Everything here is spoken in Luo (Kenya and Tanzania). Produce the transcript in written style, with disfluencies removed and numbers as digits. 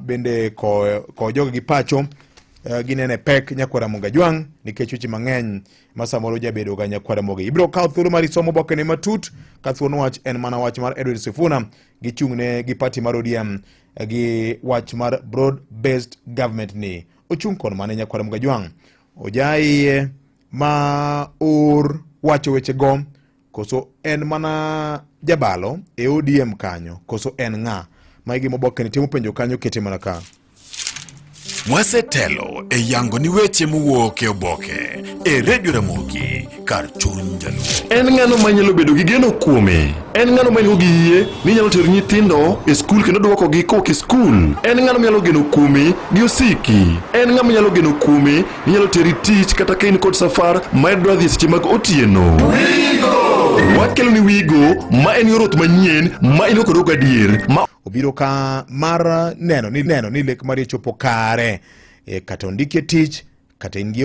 bende ko jogo gi pacho ginene pek Nyakwara Mogajwang nikech weche mang'eny ma samoro jabedo ga Nyakwara Mogi. Ibro kawo thuolo mar somo boke ne matut ka thuon wach en mana wach mar Edward Sifuna gichung'ne gi party mar ODM gi wach mar broad based government ni ochung' kod mane Nyakwara Mogajwang ojai ma wacho weche go koso en mana jabalo e ODM kanyo koso en ng'a ma igi moboke ni timo penjo kanyo kete mana ka Wasetelo e yango ni weche mowuok e oboke e Radio Ramogi kar chuny jaluo. En ng'ano manyalo bedo gi geno kuome. En ng'ano manyo gi yie ni nyalo tero nyithindo e skul kendo duoko gi koke skul. En ng'ano manyalo geno kuome gi osiki. En ng'ama nyalo geno kuome ni nyalo teri tich kata kain kod safar ma dwa dhi seche mag otieno. Wigo! Wakelo ni Wigo ma en yorot manyien ma inokoro gadier ma obiro ka mar neno ni lek maricho pokare kata ondike tich kata ingi